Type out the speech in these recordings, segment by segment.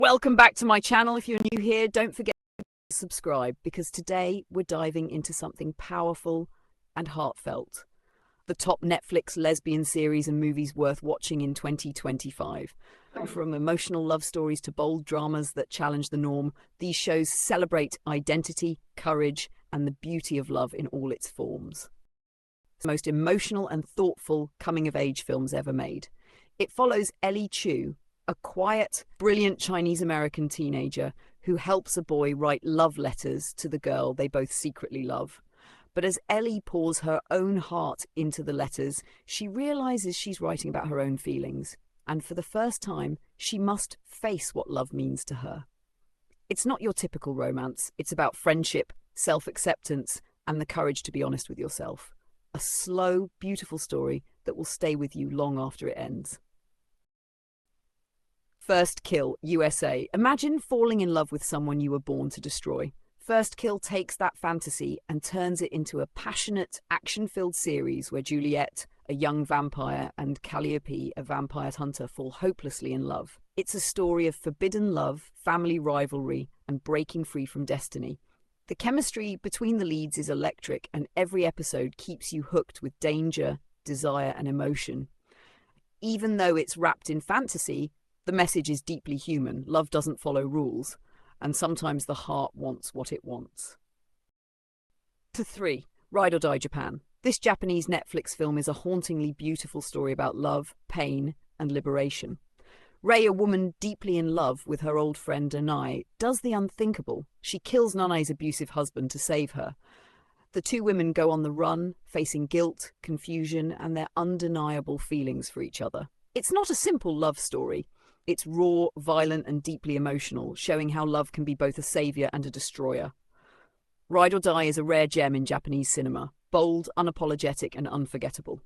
Welcome back to my channel. If you're new here, don't forget to subscribe because today we're diving into something powerful and heartfelt. The top Netflix lesbian series and movies worth watching in 2025. From emotional love stories to bold dramas that challenge the norm, these shows celebrate identity, courage, and the beauty of love in all its forms. The most emotional and thoughtful coming-of-age films ever made. It follows Ellie Chu, a quiet, brilliant Chinese-American teenager who helps a boy write love letters to the girl they both secretly love. But as Ellie pours her own heart into the letters, she realizes she's writing about her own feelings, and for the first time, she must face what love means to her. It's not your typical romance. It's about friendship, self-acceptance, and the courage to be honest with yourself. A slow, beautiful story that will stay with you long after it ends. First Kill, USA. Imagine falling in love with someone you were born to destroy. First Kill takes that fantasy and turns it into a passionate, action-filled series where Juliet, a young vampire, and Calliope, a vampire hunter, fall hopelessly in love. It's a story of forbidden love, family rivalry, and breaking free from destiny. The chemistry between the leads is electric, and every episode keeps you hooked with danger, desire, and emotion. Even though it's wrapped in fantasy, the message is deeply human. Love doesn't follow rules, and sometimes the heart wants what it wants. 3. Ride or Die Japan. This Japanese Netflix film is a hauntingly beautiful story about love, pain, and liberation. Rei, a woman deeply in love with her old friend Nanai, does the unthinkable. She kills Nanai's abusive husband to save her. The two women go on the run, facing guilt, confusion, and their undeniable feelings for each other. It's not a simple love story. It's raw, violent, and deeply emotional, showing how love can be both a savior and a destroyer. Ride or Die is a rare gem in Japanese cinema, bold, unapologetic, and unforgettable.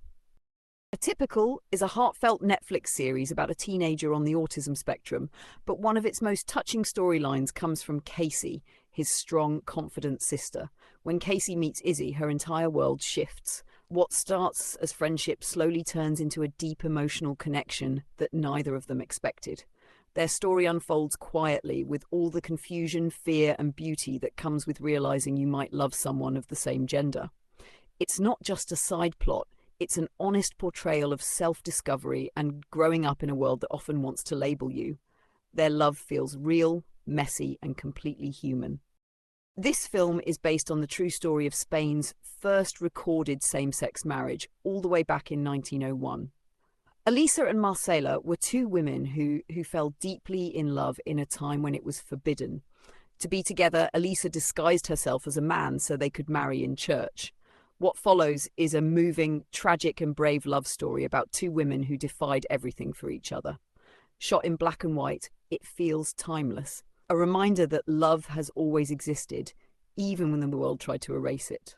Atypical is a heartfelt Netflix series about a teenager on the autism spectrum, but one of its most touching storylines comes from Casey, his strong, confident sister. When Casey meets Izzy, her entire world shifts. What starts as friendship slowly turns into a deep emotional connection that neither of them expected. Their story unfolds quietly, with all the confusion, fear, and beauty that comes with realizing you might love someone of the same gender. It's not just a side plot, it's an honest portrayal of self-discovery and growing up in a world that often wants to label you. Their love feels real, messy, and completely human. This film is based on the true story of Spain's first recorded same-sex marriage, all the way back in 1901. Elisa and Marcela were two women who fell deeply in love in a time when it was forbidden. To be together, Elisa disguised herself as a man so they could marry in church. What follows is a moving, tragic, and brave love story about two women who defied everything for each other. Shot in black and white, it feels timeless. A reminder that love has always existed, even when the world tried to erase it.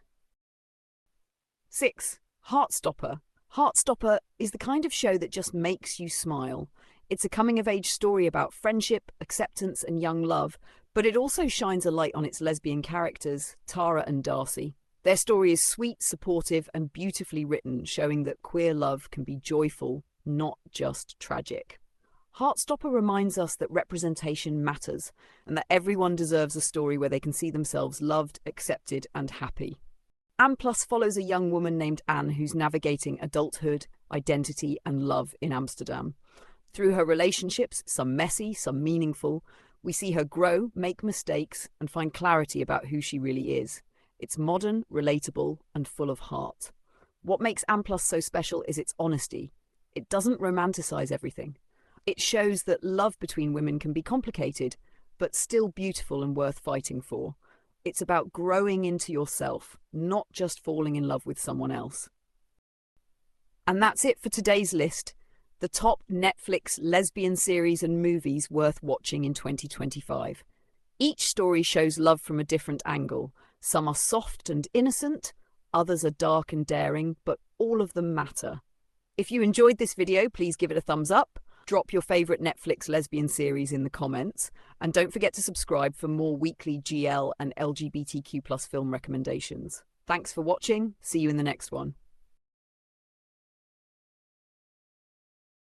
6. Heartstopper. Heartstopper is the kind of show that just makes you smile. It's a coming-of-age story about friendship, acceptance, and young love, but it also shines a light on its lesbian characters, Tara and Darcy. Their story is sweet, supportive, and beautifully written, showing that queer love can be joyful, not just tragic. Heartstopper reminds us that representation matters, and that everyone deserves a story where they can see themselves loved, accepted, and happy. Anne Plus follows a young woman named Anne who's navigating adulthood, identity, and love in Amsterdam. Through her relationships, some messy, some meaningful, we see her grow, make mistakes, and find clarity about who she really is. It's modern, relatable, and full of heart. What makes Anne Plus so special is its honesty. It doesn't romanticize everything. It shows that love between women can be complicated, but still beautiful and worth fighting for. It's about growing into yourself, not just falling in love with someone else. And that's it for today's list. The top Netflix lesbian series and movies worth watching in 2025. Each story shows love from a different angle. Some are soft and innocent, others are dark and daring, but all of them matter. If you enjoyed this video, please give it a thumbs up. Drop your favourite Netflix lesbian series in the comments, and don't forget to subscribe for more weekly GL and LGBTQ+ film recommendations. Thanks for watching. See you in the next one.